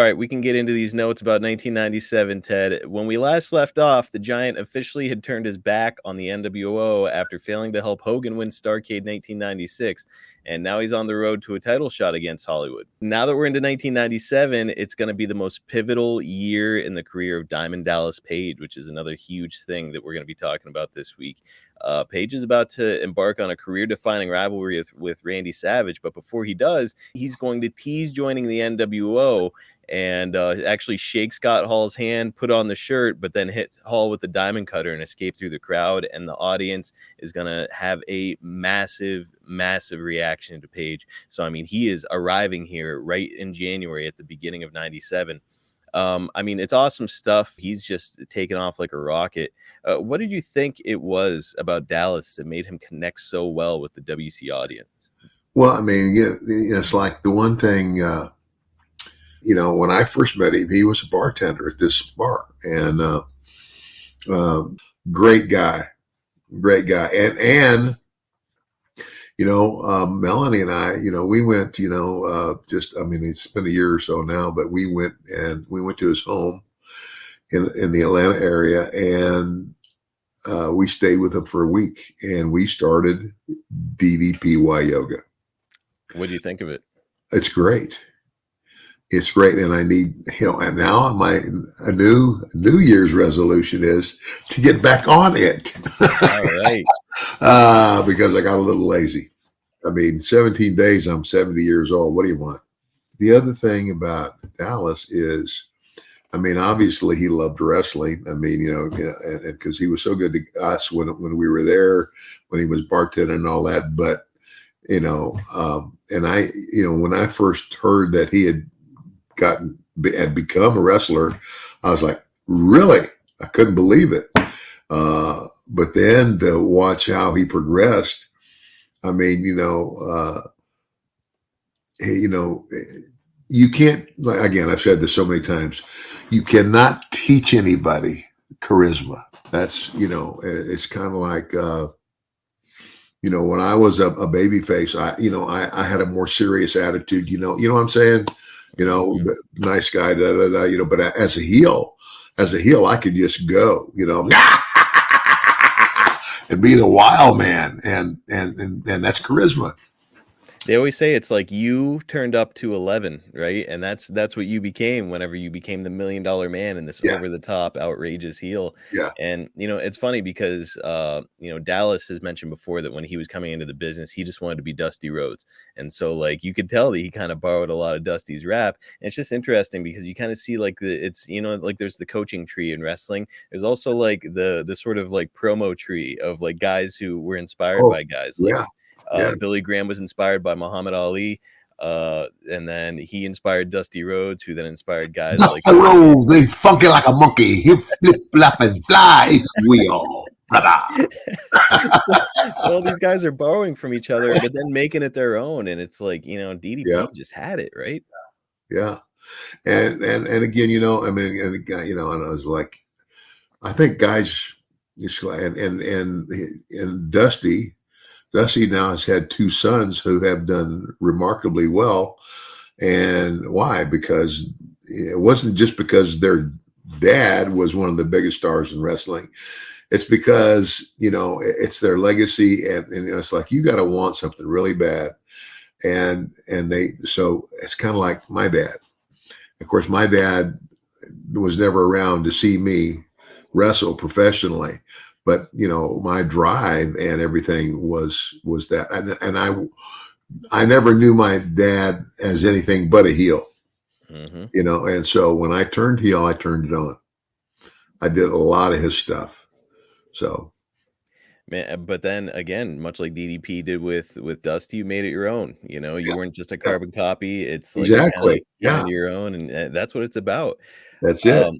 right, we can get into these notes about 1997, Ted. When we last left off, the Giant officially had turned his back on the NWO after failing to help Hogan win Starrcade 1996, and now he's on the road to a title shot against Hollywood. Now that we're into 1997, it's going to be the most pivotal year in the career of Diamond Dallas Page, which is another huge thing that we're going to be talking about this week. Page is about to embark on a career-defining rivalry with Randy Savage, but before he does, he's going to tease joining the NWO and actually shake Scott Hall's hand, put on the shirt, but then hit Hall with the diamond cutter and escape through the crowd. And the audience is going to have a massive, massive reaction to Page. So, I mean, he is arriving here right in January at the beginning of 97. I mean, it's awesome stuff. He's just taken off like a rocket. What did you think it was about Dallas that made him connect so well with the WC audience? Well, I mean, it's like the one thing, when I first met him, he was a bartender at this bar, and great guy. And Melanie and I, we went, it's been a year or so now, but we went to his home in the Atlanta area, and we stayed with him for a week, and we started DDPY yoga. What do you think of it? It's great. It's great. And I need, and now a New Year's resolution is to get back on it. All right. Because I got a little lazy. I mean, 17 days, I'm 70 years old. What do you want? The other thing about Dallas is, I mean, obviously he loved wrestling. I mean, and because he was so good to us when we were there, when he was bartending and all that. But, and I, when I first heard that he had become a wrestler, I was like, really? I couldn't believe it. But then to watch how he progressed, I mean, you can't, like, again, I've said this so many times, you cannot teach anybody charisma. That's, it's kind of like, when I was a baby face, I had a more serious attitude, you know what I'm saying? Nice guy, but as a heel, I could just go, and be the wild man. And that's charisma. They always say it's like you turned up to 11, right? And that's what you became whenever you became the $1 million man and this over the top, outrageous heel. Yeah. And, it's funny because, Dallas has mentioned before that when he was coming into the business, he just wanted to be Dusty Rhodes. And so, like, you could tell that he kind of borrowed a lot of Dusty's rap. And it's just interesting because you kind of see, like, there's the coaching tree in wrestling. There's also, like, the sort of, like, promo tree of, like, guys who were inspired by guys. Like, Billy Graham was inspired by Muhammad Ali, and then he inspired Dusty Rhodes, who then inspired guys Dusty Rhodes, they funky like a monkey. He flip, flap, and fly. We all, brother. So all these guys are borrowing from each other, but then making it their own, and it's like DDP just had it, right? Yeah, and again, I mean, and I was like, I think guys, and Dusty now has had two sons who have done remarkably well. And why? Because it wasn't just because their dad was one of the biggest stars in wrestling. It's because, it's their legacy. And it's like, you got to want something really bad. So it's kind of like my dad. Of course, my dad was never around to see me wrestle professionally. But my drive and everything was that, and I never knew my dad as anything but a heel, And so when I turned heel, I turned it on. I did a lot of his stuff. So, man, but then again, much like DDP did with Dusty, you made it your own. You weren't just a carbon copy. It's like exactly, your own, and that's what it's about. That's it.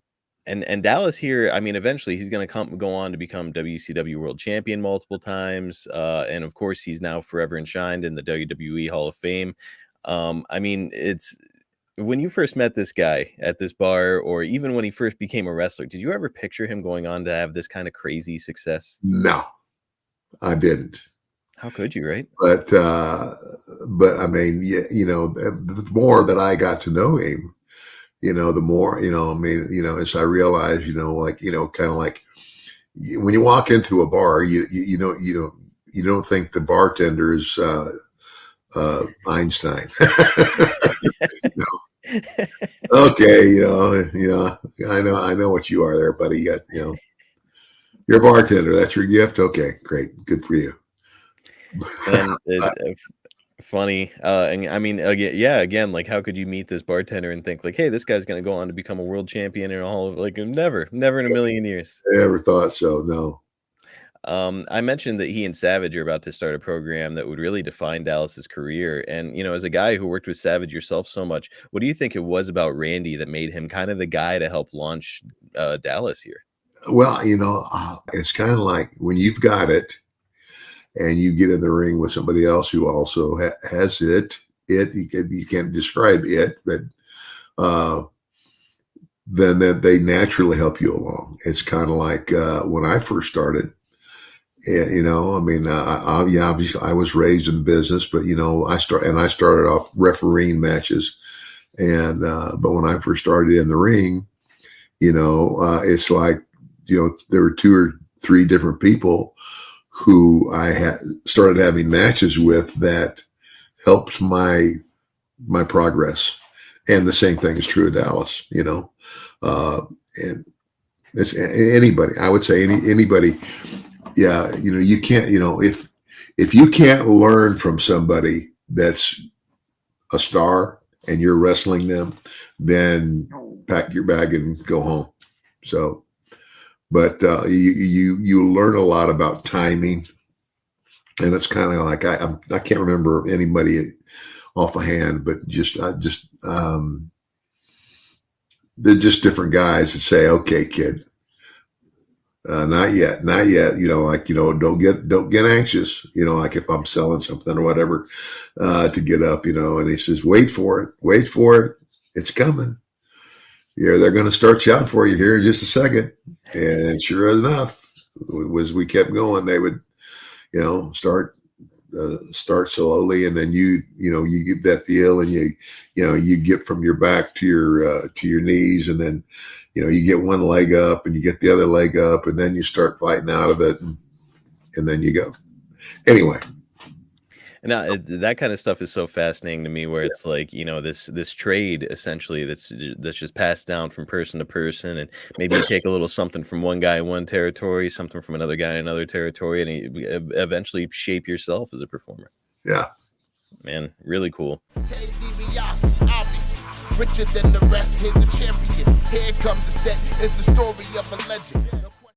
And Dallas here, I mean, eventually he's going to go on to become WCW World Champion multiple times. And of course, he's now forever enshrined in the WWE Hall of Fame. I mean, it's when you first met this guy at this bar, or even when he first became a wrestler, did you ever picture him going on to have this kind of crazy success? No, I didn't. How could you, right? But I mean, the more that I got to know him, the more, I mean, as I realize, like, kind of like when you walk into a bar, you don't think the bartender is Einstein. Okay, I know what you are there, buddy. You're a bartender. That's your gift. Okay, great, good for you. And funny, and I mean, again, yeah, again, like, how could you meet this bartender and think like, "Hey, this guy's gonna go on to become a world champion and all of like, never, never in a million years." I never thought so. No. I mentioned that he and Savage are about to start a program that would really define Dallas's career. And, as a guy who worked with Savage yourself so much, what do you think it was about Randy that made him kind of the guy to help launch Dallas here? Well, it's kind of like when you've got it and you get in the ring with somebody else who also has it. You can't describe it, but uh, then that they naturally help you along. It's kind of like when I first started. I mean, yeah, obviously I was raised in business, but I started off refereeing matches, and but when I first started in the ring, it's like there were two or three different people who I had started having matches with that helped my progress, and the same thing is true of Dallas. And it's anybody. I would say anybody. Yeah, you can't. If you can't learn from somebody that's a star and you're wrestling them, then pack your bag and go home. So, but you learn a lot about timing, and it's kind of like I can't remember anybody off a hand, but they're just different guys that say, "Okay, kid, not yet, not yet." Like don't get anxious. Like if I'm selling something or whatever, to get up. And he says, wait for it, it's coming. Yeah, they're going to start shouting for you here in just a second. And sure enough, as we kept going, they would, start slowly, and then you get that deal, and you get from your back to your knees, and then you get one leg up, and you get the other leg up, and then you start fighting out of it, and then you go. Anyway. And that kind of stuff is so fascinating to me, where it's like, this trade essentially that's just passed down from person to person, and maybe you take a little something from one guy in one territory, something from another guy in another territory, and you eventually shape yourself as a performer. Yeah. Man, really cool. DiBiase, obviously richer than the rest. Here the champion. Here comes the set. It's the story of a legend.